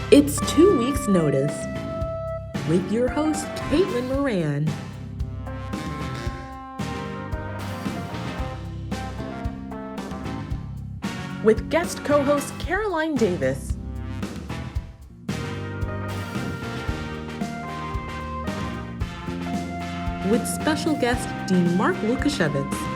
It's 2 weeks' notice with your host, Caitlin Moran. With guest co-host Caroline Davis. With special guest Dean Mark Lukashevitz.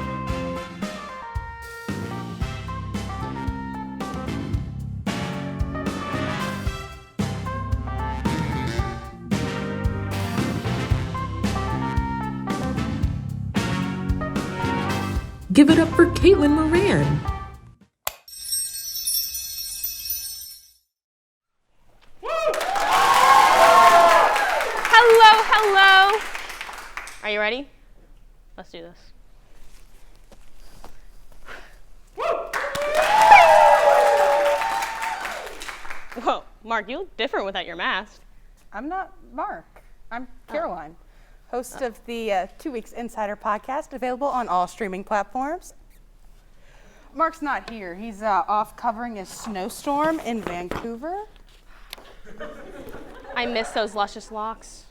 Give it up for Caitlin Moran. Hello. Are you ready? Let's do this. Whoa, Mark, you look different without your mask. I'm not Mark. I'm Caroline, host of the 2 Weeks Insider podcast, available on all streaming platforms. Mark's not here. He's off covering a snowstorm in Vancouver. I miss those luscious locks.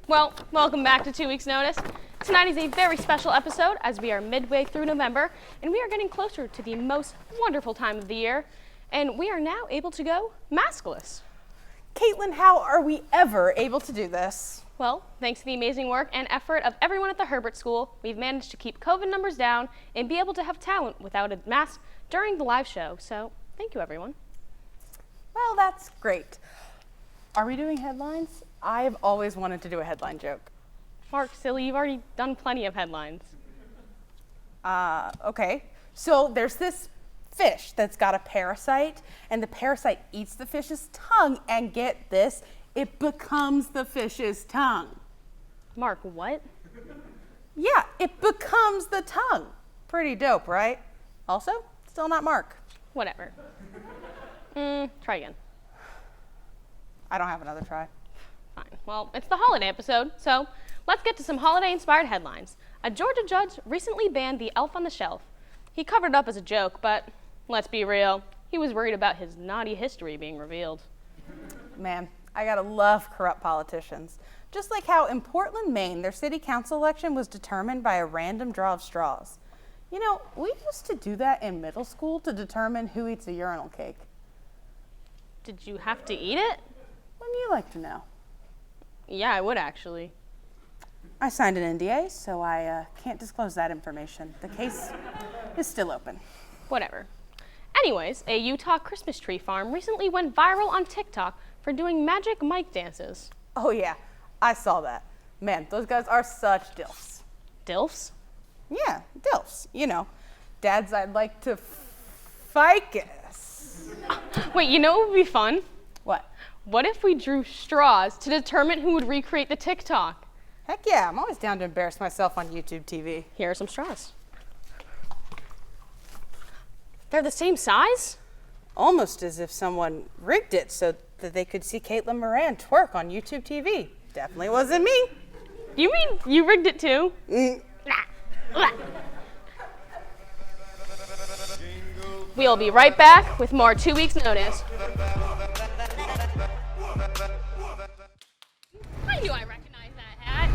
Well, welcome back to 2 Weeks Notice. Tonight is a very special episode as we are midway through November and we are getting closer to the most wonderful time of the year, and we are now able to go maskless. Caitlin, how are we ever able to do this? Well, thanks to the amazing work and effort of everyone at the Herbert School, we've managed to keep COVID numbers down and be able to have talent without a mask during the live show. So, thank you, everyone. Well, that's great. Are we doing headlines? I've always wanted to do a headline joke. Mark, silly, you've already done plenty of headlines. Okay. So there's this fish that's got a parasite, and the parasite eats the fish's tongue, and get this, it becomes the fish's tongue. Mark, what? Yeah, it becomes the tongue. Pretty dope, right? Also, still not Mark. Whatever. Try again. I don't have another try. Fine. Well, it's the holiday episode, so let's get to some holiday-inspired headlines. A Georgia judge recently banned the elf on the shelf. He covered it up as a joke, but let's be real, he was worried about his naughty history being revealed. Man, I gotta love corrupt politicians. Just like how in Portland, Maine, their city council election was determined by a random draw of straws. You know, we used to do that in middle school to determine who eats a urinal cake. Did you have to eat it? Wouldn't you like to know? Yeah, I would actually. I signed an NDA, so I can't disclose that information. The case is still open. Whatever. Anyways, a Utah Christmas tree farm recently went viral on TikTok for doing magic mic dances. Oh yeah, I saw that. Man, those guys are such dilfs. Dilfs? Yeah, dilfs. You know, dads I'd like to ficus. Wait, you know what would be fun? What? What if we drew straws to determine who would recreate the TikTok? Heck yeah, I'm always down to embarrass myself on YouTube TV. Here are some straws. They're the same size? Almost as if someone rigged it so that they could see Caitlin Moran twerk on YouTube TV. Definitely wasn't me. You mean you rigged it too? We'll be right back with more 2 Weeks Notice. I knew I recognized that hat.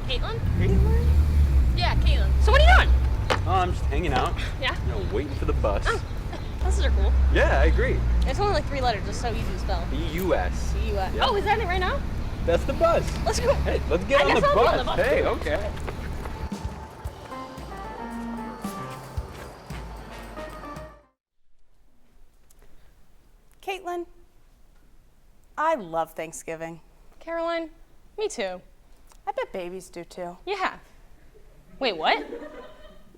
Caitlin? Caitlin? Yeah, Caitlin. So what are you doing? Oh, I'm just hanging out. Yeah? You know, waiting for the bus. Oh, buses are cool. Yeah, I agree. It's only like 3 letters, just so easy to spell. B-U-S. C-U-S. Yeah. Oh, is that it right now? That's the bus. Let's go. Hey, let's get I on the guess I'll be bus. on the bus, Hey, too. okay. Caitlin, I love Thanksgiving. Caroline, me too. I bet babies do too. Yeah. Wait, what?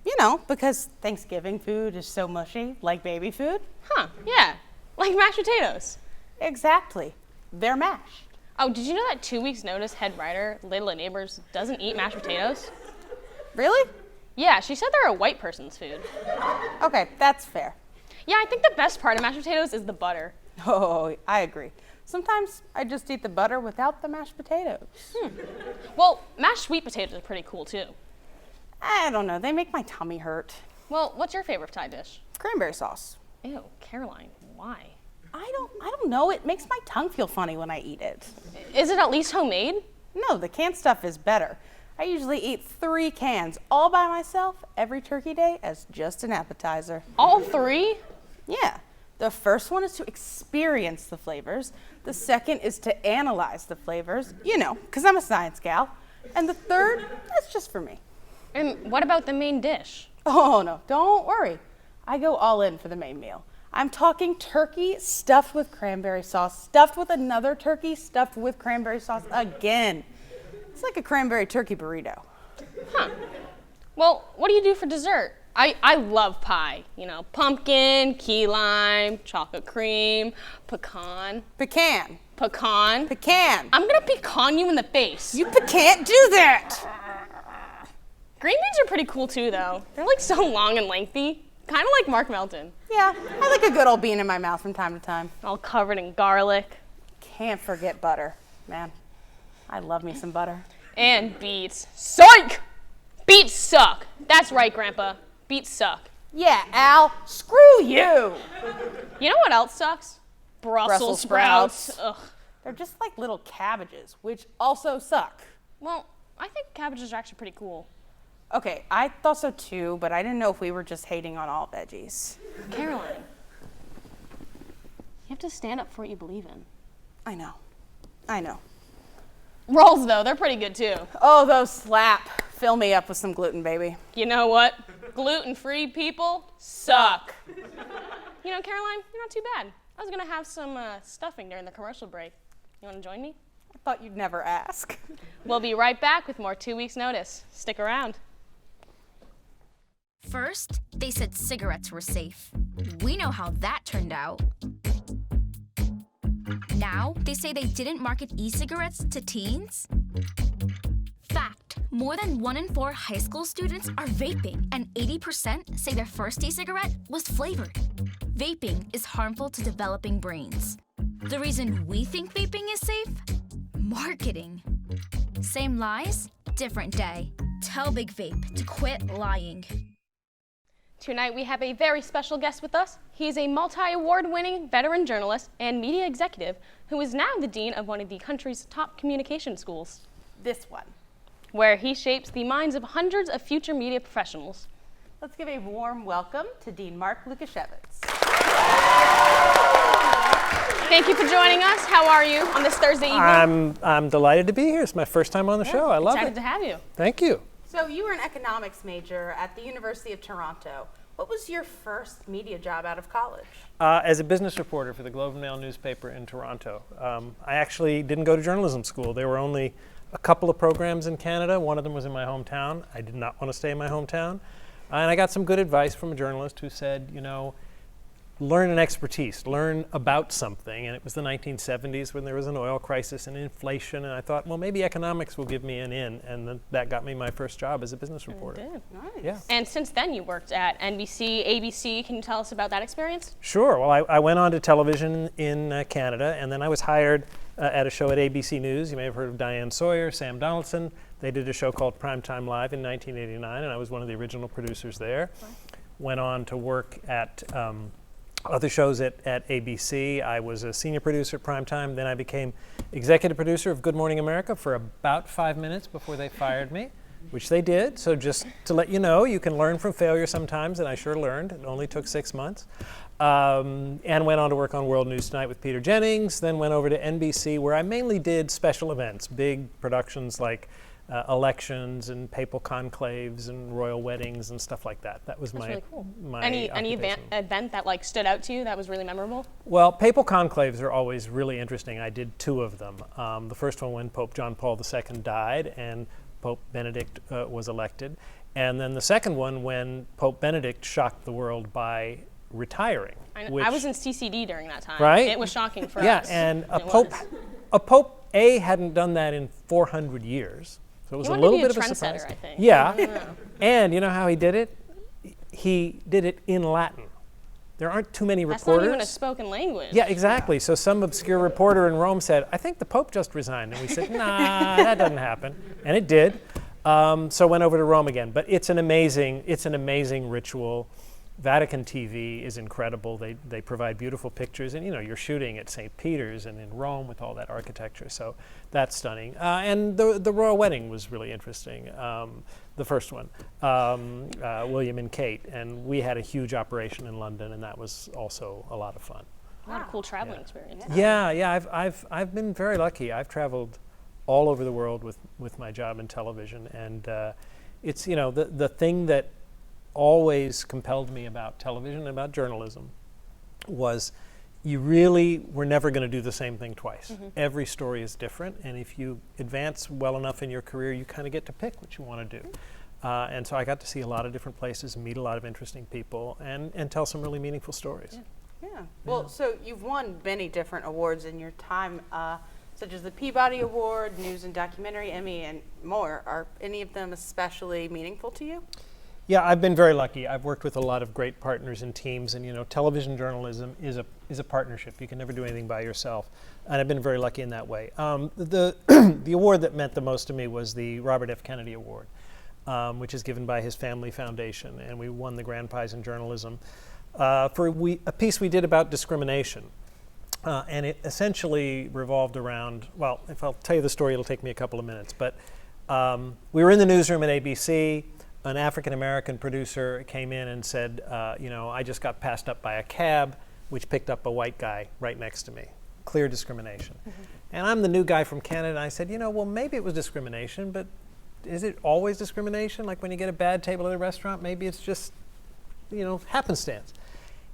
You know, because Thanksgiving food is so mushy, like baby food. Huh, yeah. Like mashed potatoes. Exactly. They're mashed. Oh, did you know that 2 Weeks Notice head writer, Layla Neighbors, doesn't eat mashed potatoes? Really? Yeah, she said they're a white person's food. Okay, that's fair. Yeah, I think the best part of mashed potatoes is the butter. Oh, I agree. Sometimes I just eat the butter without the mashed potatoes. Well, mashed sweet potatoes are pretty cool too. I don't know, they make my tummy hurt. Well, what's your favorite Thai dish? Cranberry sauce. Ew, Caroline, why? I don't know. It makes my tongue feel funny when I eat it. Is it at least homemade? No, the canned stuff is better. I usually eat 3 cans all by myself every turkey day as just an appetizer. All 3? Yeah. The first one is to experience the flavors. The second is to analyze the flavors, because I'm a science gal. And the third, that's just for me. And what about the main dish? Oh, no, don't worry. I go all in for the main meal. I'm talking turkey stuffed with cranberry sauce, stuffed with another turkey, stuffed with cranberry sauce again. It's like a cranberry turkey burrito. Huh. Well, what do you do for dessert? I love pie. Pumpkin, key lime, chocolate cream, pecan. Pecan. Pecan. Pecan. I'm gonna pecan you in the face. You can't do that. Green beans are pretty cool too, though. They're like so long and lengthy, kind of like Mark Melton. Yeah, I like a good old bean in my mouth from time to time. All covered in garlic. Can't forget butter, man. I love me some butter. And beets. Psych! Beets suck. That's right, Grandpa. Beets suck. Yeah, Al, screw you. You know what else sucks? Brussels sprouts. Ugh. They're just like little cabbages, which also suck. Well, I think cabbages are actually pretty cool. Okay, I thought so too, but I didn't know if we were just hating on all veggies. Caroline, you have to stand up for what you believe in. I know. Rolls, though, they're pretty good too. Oh, those slap. Fill me up with some gluten, baby. You know what? Gluten-free people suck. Caroline, you're not too bad. I was gonna have some stuffing during the commercial break. You wanna join me? I thought you'd never ask. We'll be right back with more 2 weeks notice. Stick around. First, they said cigarettes were safe. We know how that turned out. Now, they say they didn't market e-cigarettes to teens. Fact, more than 1 in 4 high school students are vaping, and 80% say their first e-cigarette was flavored. Vaping is harmful to developing brains. The reason we think vaping is safe? Marketing. Same lies, different day. Tell Big Vape to quit lying. Tonight we have a very special guest with us. He is a multi-award-winning veteran journalist and media executive who is now the dean of one of the country's top communication schools. This one. Where he shapes the minds of hundreds of future media professionals. Let's give a warm welcome to Dean Mark Lukashevitz. Thank you for joining us. How are you on this Thursday evening? I'm delighted to be here. It's my first time on the show. I love Excited it. to have you. Thank you. So you were an economics major at the University of Toronto. What was your first media job out of college? As a business reporter for the Globe and Mail newspaper in Toronto. I actually didn't go to journalism school. There were only a couple of programs in Canada. One of them was in my hometown. I did not want to stay in my hometown. And I got some good advice from a journalist who said, learn an expertise, learn about something. And it was the 1970s when there was an oil crisis and inflation. And I thought, well, maybe economics will give me an in. And then that got me my first job as a business reporter. It did. Nice. Yeah. And since then you worked at NBC, ABC. Can you tell us about that experience? Sure. Well, I went on to television in Canada, and then I was hired at a show at ABC News. You may have heard of Diane Sawyer, Sam Donaldson. They did a show called Primetime Live in 1989, and I was one of the original producers there. Right. Went on to work at other shows at ABC. I was a senior producer at Primetime. Then I became executive producer of Good Morning America for about 5 minutes before they fired me, which they did. So just to let you know, you can learn from failure sometimes, and I sure learned. It only took 6 months. And went on to work on World News Tonight with Peter Jennings, then went over to NBC, where I mainly did special events, big productions like elections and papal conclaves and royal weddings and stuff like that. That was That's my really cool. my Any occupation. event that stood out to you that was really memorable? Well, papal conclaves are always really interesting. I did 2 of them. The first one when Pope John Paul II died and Pope Benedict was elected. And then the second one when Pope Benedict shocked the world by retiring. I was in CCD during that time. Right? It was shocking for us. Yeah, and a pope hadn't done that in 400 years. So it was He a wanted little to be bit a of a surprise. trendsetter, I think. Yeah. And you know how he did it? He did it in Latin. There aren't too many That's reporters. not even a spoken language. Yeah, exactly. So some obscure reporter in Rome said, I think the Pope just resigned. And we said, nah, that doesn't happen. And it did. So went over to Rome again. But it's an amazing ritual. Vatican TV is incredible. They provide beautiful pictures, and you're shooting at St. Peter's and in Rome with all that architecture. So that's stunning. And the royal wedding was really interesting. The first one, William and Kate, and we had a huge operation in London, and that was also a lot of fun. A lot of cool traveling experiences. Yeah. I've been very lucky. I've traveled all over the world with my job in television, and it's the thing that always compelled me about television and about journalism was you really were never going to do the same thing twice. Every story is different, and if you advance well enough in your career, you kind of get to pick what you want to do. And so I got to see a lot of different places, meet a lot of interesting people, and tell some really meaningful stories. Yeah. Well, so you've won many different awards in your time, such as the Peabody Award, News and Documentary, Emmy, and more. Are any of them especially meaningful to you? Yeah, I've been very lucky. I've worked with a lot of great partners and teams, and television journalism is a partnership. You can never do anything by yourself, and I've been very lucky in that way. The the award that meant the most to me was the Robert F. Kennedy Award, which is given by his family foundation, and we won the grand prize in journalism for a piece we did about discrimination. And it essentially revolved around, well, if I'll tell you the story, it'll take me a couple of minutes. But we were in the newsroom at ABC. An African-American producer came in and said, I just got passed up by a cab, which picked up a white guy right next to me. Clear discrimination. And I'm the new guy from Canada, and I said, well, maybe it was discrimination, but is it always discrimination? Like when you get a bad table at a restaurant, maybe it's just, happenstance.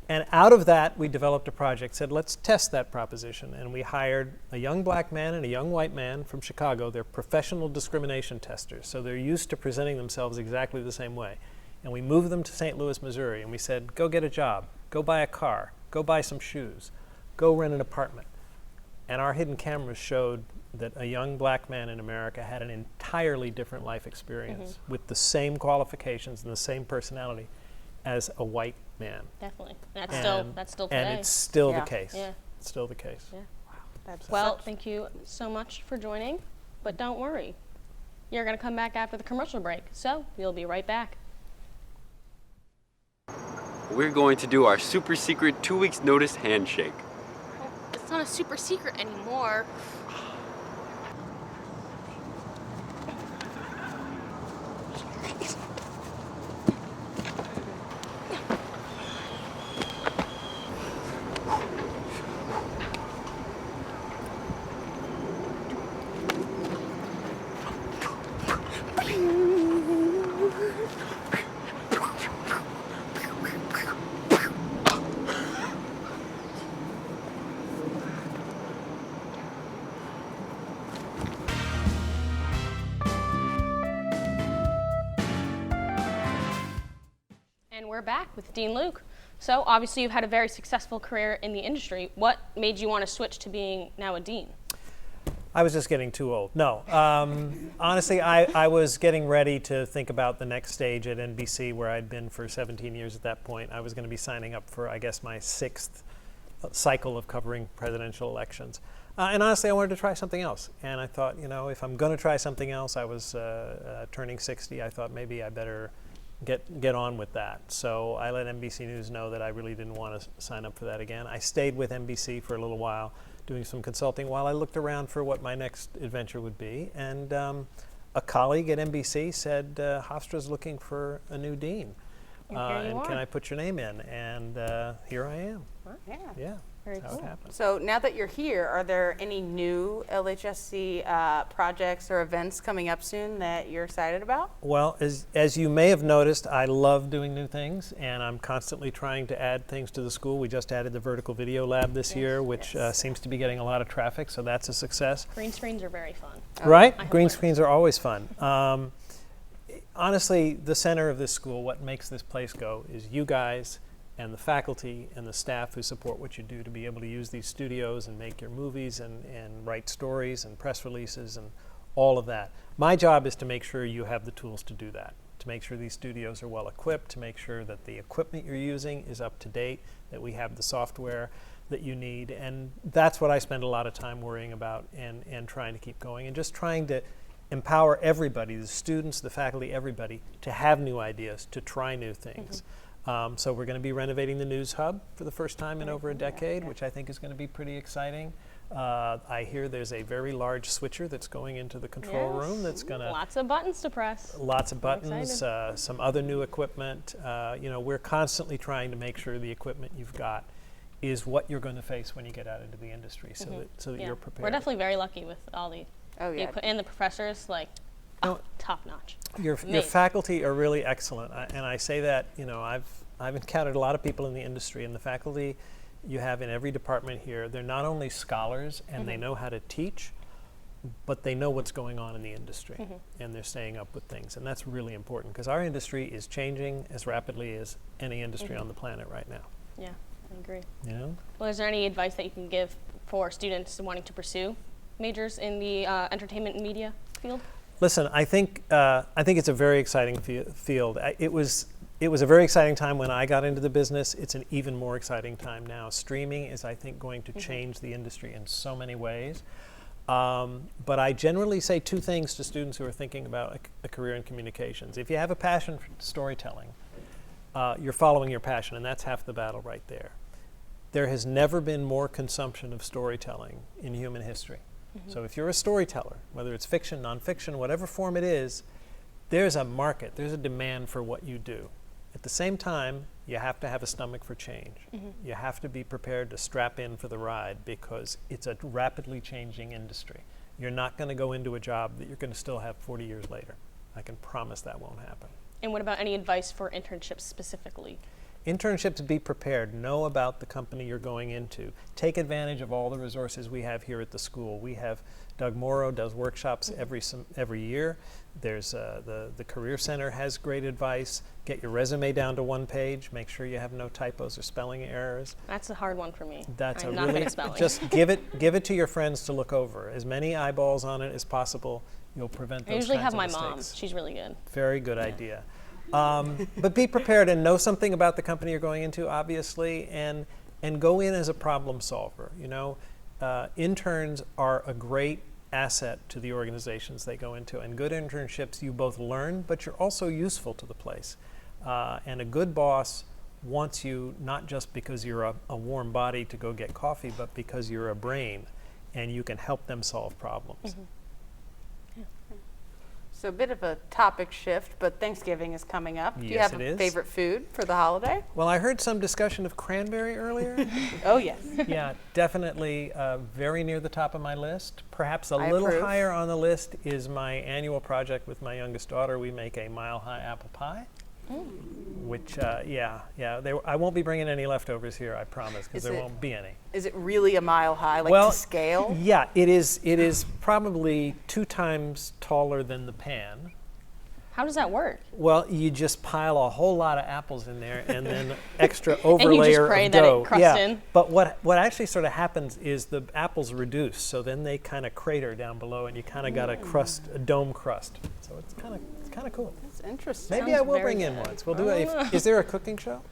And out of that, we developed a project, said, let's test that proposition. And we hired a young black man and a young white man from Chicago. They're professional discrimination testers, so they're used to presenting themselves exactly the same way. And we moved them to St. Louis, Missouri, and we said, go get a job, go buy a car, go buy some shoes, go rent an apartment. And our hidden cameras showed that a young black man in America had an entirely different life experience with the same qualifications and the same personality as a white man. Definitely. That's still today. And it's still the Yeah. case. Yeah. It's still the case. Yeah. Well, thank you so much for joining, but don't worry. You're going to come back after the commercial break, so we'll be right back. We're going to do our super secret 2 weeks notice handshake. Well, it's not a super secret anymore. And we're back with Dean Luke. So obviously you've had a very successful career in the industry. What made you want to switch to being now a dean? I was just getting too old. No. Honestly, I was getting ready to think about the next stage at NBC, where I'd been for 17 years at that point. I was going to be signing up for, I guess, my 6th cycle of covering presidential elections. And honestly, I wanted to try something else. And I thought, if I'm going to try something else, I was turning 60. I thought maybe I better get on with that. So I let NBC News know that I really didn't want to sign up for that again. I stayed with NBC for a little while, doing some consulting while I looked around for what my next adventure would be. And a colleague at NBC said, Hofstra's looking for a new dean. And can I put your name in? And here I am. Yeah. Very That's how it happened. So now that you're here, are there any new LHSC projects or events coming up soon that you're excited about? Well, as you may have noticed, I love doing new things, and I'm constantly trying to add things to the school. We just added the vertical video lab this year, which seems to be getting a lot of traffic, so that's a success. Green screens are very fun. Right? Green screens are always fun. Honestly, the center of this school, what makes this place go, is you guys and the faculty and the staff who support what you do to be able to use these studios and make your movies and write stories and press releases and all of that. My job is to make sure you have the tools to do that, to make sure these studios are well equipped, to make sure that the equipment you're using is up to date, that we have the software that you need. And that's what I spend a lot of time worrying about and trying to keep going, and just trying to empower everybody, the students, the faculty, everybody, to have new ideas, to try new things. So we're going to be renovating the News Hub for the first time in over a decade, which I think is going to be pretty exciting. I hear there's a very large switcher that's going into the control room that's going to... Lots of buttons to press. Lots of buttons, some other new equipment. We're constantly trying to make sure the equipment you've got is what you're going to face when you get out into the industry, so that you're prepared. We're definitely very lucky with all the and the professors, top notch. Your faculty are really excellent, and I say that, I've encountered a lot of people in the industry, and the faculty you have in every department here, they're not only scholars and they know how to teach, but they know what's going on in the industry, and they're staying up with things, and that's really important because our industry is changing as rapidly as any industry on the planet right now. Yeah, I agree. Well, is there any advice that you can give for students wanting to pursue majors in the entertainment and media field? Listen, I think it's a very exciting field. It was a very exciting time when I got into the business. It's an even more exciting time now. Streaming is, I think, going to change the industry in so many ways. But I generally say two things to students who are thinking about a career in communications. If you have a passion for storytelling, you're following your passion, and that's half the battle right there. There has never been more consumption of storytelling in human history. So if you're a storyteller, whether it's fiction, nonfiction, whatever form it is, there's a market, there's a demand for what you do. At the same time, you have to have a stomach for change. You have to be prepared to strap in for the ride because it's a rapidly changing industry. You're not going to go into a job that you're going to still have 40 years later. I can promise that won't happen. And what about any advice for internships specifically? Internships, be prepared. Know about the company you're going into. Take advantage of all the resources we have here at the school. We have Doug Morrow does workshops every year. There's the Career Center has great advice. Get your resume down to one page. Make sure you have no typos or spelling errors. That's a hard one for me. That's I'm not good at spelling. Just give it to your friends to look over. As many eyeballs on it as possible. You'll prevent those kinds of mistakes. I usually have my mom. She's really good. Very good idea. But be prepared and know something about the company you're going into, obviously, and go in as a problem solver. Interns are a great asset to the organizations they go into, and good internships, you both learn, but you're also useful to the place. And a good boss wants you not just because you're a warm body to go get coffee, but because you're a brain, and you can help them solve problems. So a bit of a topic shift, but Thanksgiving is coming up. Do you Yes, have it a is. favorite food for the holiday? Well, I heard some discussion of cranberry earlier. Oh, yes. Yeah, definitely very near the top of my list. Perhaps a little approve. higher on the list is my annual project with my youngest daughter. We make a mile-high apple pie, which, I won't be bringing any leftovers here, I promise, because there won't be any. Is it really a mile high, Well, to scale? Yeah, it is probably 2 times taller than the pan. How does that work? Well, you just pile a whole lot of apples in there and then extra overlayer pray of that it dough. crusts in. But what actually sort of happens is the apples reduce, so then they kind of crater down below, and you kind of got a dome crust. So it's kind of cool. That's interesting. Maybe I will bring in once. We'll do it. Is there a cooking show?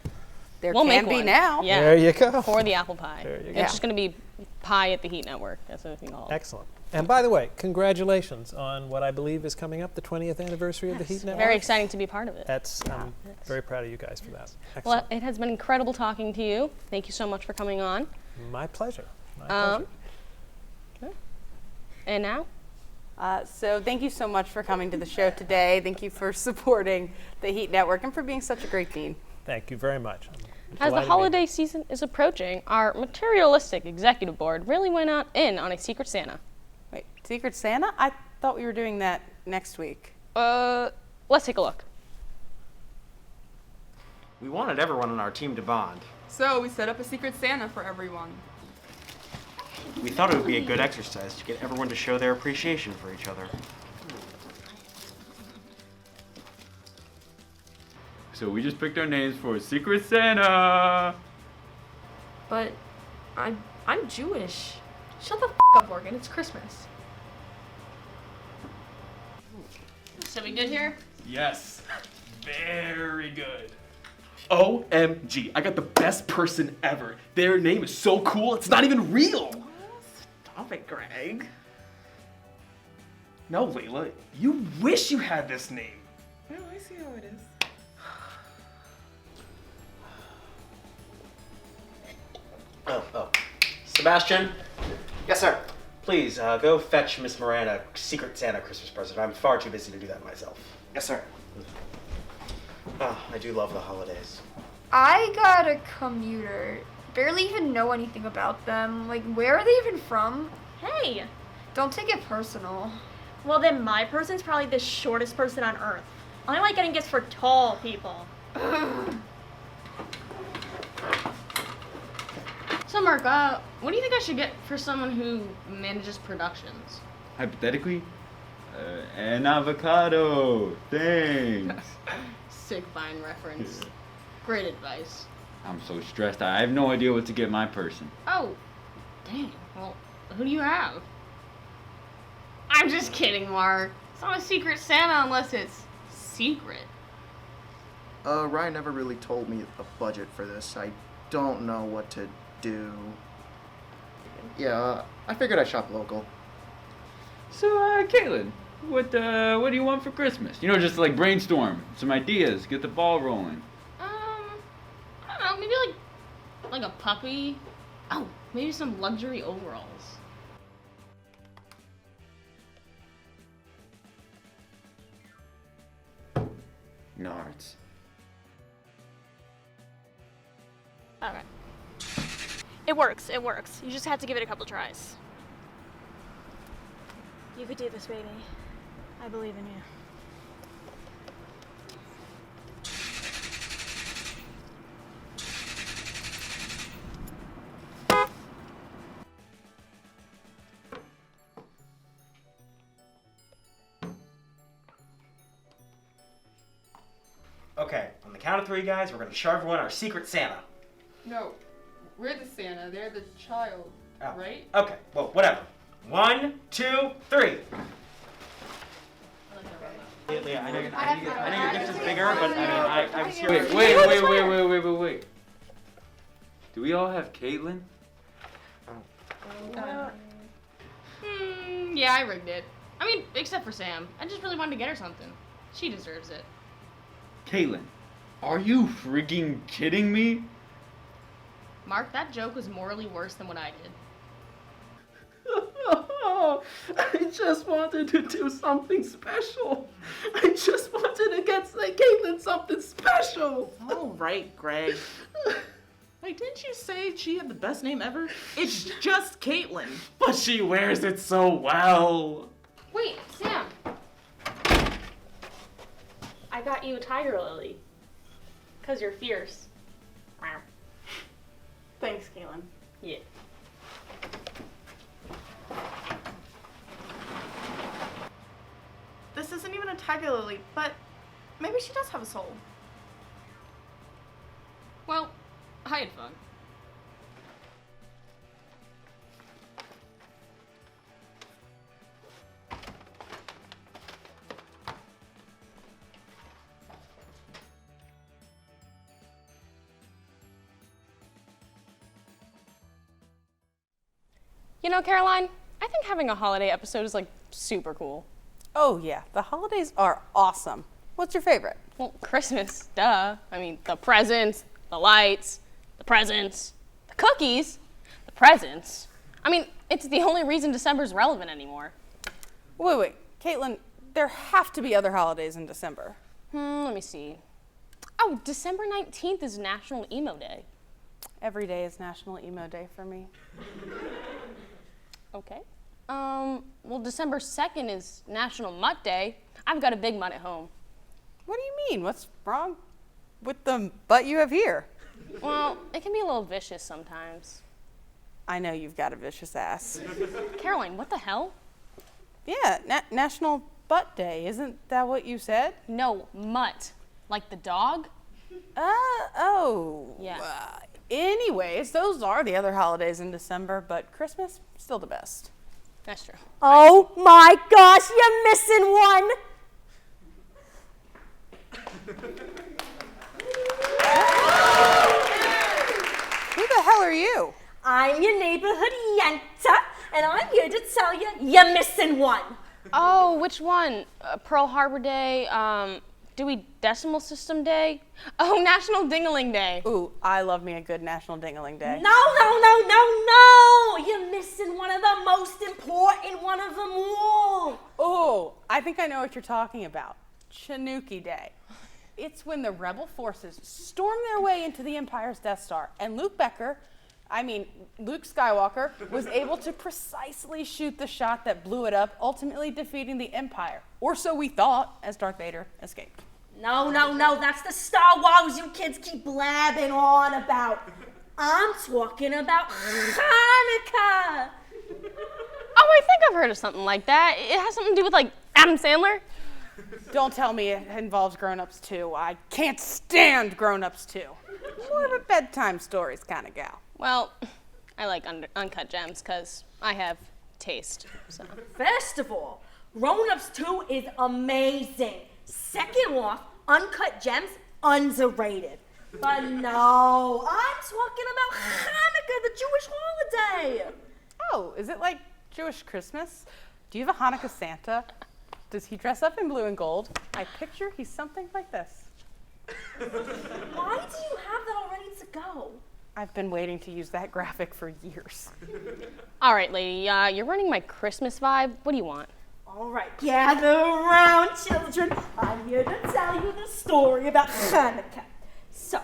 There We'll can make be one. now. Yeah. There you go. For the apple pie. There you It's go. just going to be pie at the Heat Network. That's what we call it. Excellent. And by the way, congratulations on what I believe is coming up, the 20th anniversary of the Heat Network. Very exciting to be part of it. I'm very proud of you guys for that. Excellent. Well, it has been incredible talking to you. Thank you so much for coming on. My pleasure. My pleasure. And now? So thank you so much for coming to the show today. Thank you for supporting the Heat Network and for being such a great dean. Thank you very much. As the holiday season is approaching, our materialistic executive board really went in on a Secret Santa. Wait, Secret Santa? I thought we were doing that next week. Let's take a look. We wanted everyone on our team to bond. So we set up a Secret Santa for everyone. We thought it would be a good exercise to get everyone to show their appreciation for each other. So we just picked our names for Secret Santa. But I'm Jewish. Shut the up, Morgan. It's Christmas. So we good here? Yes, very good. OMG, I got the best person ever. Their name is so cool, it's not even real. Stop it, Greg. No, Layla, you wish you had this name. Oh, I see how it is. Oh. Sebastian? Yes, sir. Please, go fetch Miss Miranda a Secret Santa Christmas present. I'm far too busy to do that myself. Yes, sir. Oh, I do love the holidays. I got a commuter. Barely even know anything about them. Like, where are they even from? Hey! Don't take it personal. Well, then my person's probably the shortest person on Earth. I like getting gifts for tall people. So, Mark, what do you think I should get for someone who manages productions? Hypothetically, an avocado. Thanks. Sick Vine reference. Great advice. I'm so stressed. I have no idea what to get my person. Oh, dang. Well, who do you have? I'm just kidding, Mark. It's not a Secret Santa unless it's secret. Ryan never really told me a budget for this. I don't know what to do. Yeah, I figured I'd shop local. So, Caitlin, what do you want for Christmas? You know, just like brainstorm some ideas, get the ball rolling. I don't know, maybe like a puppy. Oh, maybe some luxury overalls. Nards. Okay. It works. You just have to give it a couple tries. You could do this, baby. I believe in you. Okay, on the count of 3, guys, we're gonna show everyone our Secret Santa. No, we're the Santa. They're the child, right? Okay, well, whatever. 1, 2, 3. Leah, I know your gift is bigger, but I was here. Wait. Do we all have Caitlin? Yeah, I rigged it. I mean, except for Sam. I just really wanted to get her something. She deserves it. Caitlin, are you freaking kidding me? Mark, that joke was morally worse than what I did. I just wanted to do something special. I just wanted to get Caitlin something special. All right, Greg. Wait, didn't you say she had the best name ever? It's just Caitlin. But she wears it so well. Wait, Sam. I got you a tiger lily. 'Cause you're fierce. Thanks, Caitlin. Yeah. This isn't even a tiger lily, but maybe she does have a soul. Well, I had fun. You know, Caroline, I think having a holiday episode is like super cool. Oh yeah, the holidays are awesome. What's your favorite? Well, Christmas, duh. I mean, the presents, the lights, the presents, the cookies, the presents. I mean, it's the only reason December's relevant anymore. Wait, Caitlin, there have to be other holidays in December. Let me see. Oh, December 19th is National Emo Day. Every day is National Emo Day for me. Okay. Well, December 2nd is National Mutt Day. I've got a big mutt at home. What do you mean? What's wrong with the butt you have here? Well, it can be a little vicious sometimes. I know you've got a vicious ass. Caroline, what the hell? Yeah, National Butt Day. Isn't that what you said? No, mutt. Like the dog? Yeah. Anyways, those are the other holidays in December, but Christmas, still the best. That's true. Oh my gosh, you're missing one! Who the hell are you? I'm your neighborhood Yenta, and I'm here to tell you you're missing one. Oh, which one? Pearl Harbor Day, Dewey Decimal System Day? Oh, National Ding-a-ling Day. Ooh, I love me a good National Ding-a-ling Day. No! You're missing one of the most important one of them all. Oh, I think I know what you're talking about. Chinooki Day. It's when the rebel forces storm their way into the Empire's Death Star, and Luke Skywalker, was able to precisely shoot the shot that blew it up, ultimately defeating the Empire. Or so we thought, as Darth Vader escaped. No, that's the Star Wars you kids keep blabbing on about. I'm talking about Hanukkah. Oh, I think I've heard of something like that. It has something to do with, like, Adam Sandler? Don't tell me it involves grown-ups too. I can't stand grown-ups too. More of a bedtime stories kind of gal. Well, I like Uncut Gems because I have taste. So. First of all, Grown Ups 2 is amazing. Second off, Uncut Gems, underrated. But no, I'm talking about Hanukkah, the Jewish holiday. Oh, is it like Jewish Christmas? Do you have a Hanukkah Santa? Does he dress up in blue and gold? I picture he's something like this. Why do you have that all ready to go? I've been waiting to use that graphic for years. All right, lady, you're running my Christmas vibe. What do you want? All right, gather around, children. I'm here to tell you the story about Hanukkah. So,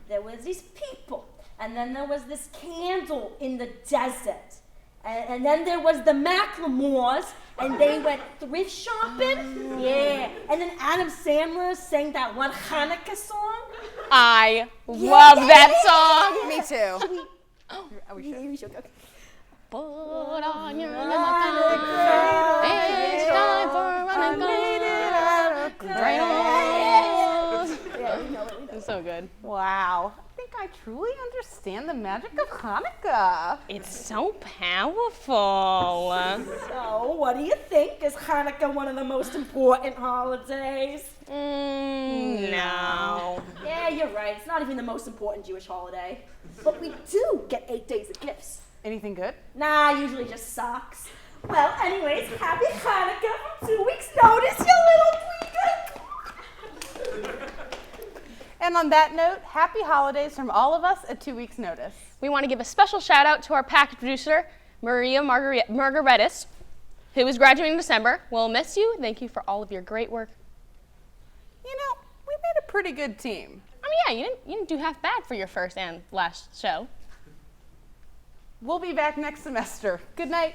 there was these people, and then there was this candle in the desert. And then there was the Macklemores, and they went thrift shopping. Yeah. And then Adam Sandler sang that one Hanukkah song. I love that song. Me too. We should. Okay. Put on your Hanukkah. It's time for Hanukkah. Yeah, we know it. It's so good. Wow. I think I truly understand the magic of Hanukkah. It's so powerful. So, what do you think? Is Hanukkah one of the most important holidays? No. Yeah, you're right. It's not even the most important Jewish holiday. But we do get 8 days of gifts. Anything good? Nah, usually just socks. Well, anyways, happy Hanukkah from 2 weeks' notice, you little tweaker! And on that note, happy holidays from all of us at 2 weeks' notice. We want to give a special shout out to our package producer, Maria Margaretis, who is graduating in December. We'll miss you. Thank you for all of your great work. You know, we made a pretty good team. I mean, yeah, you didn't do half bad for your first and last show. We'll be back next semester. Good night.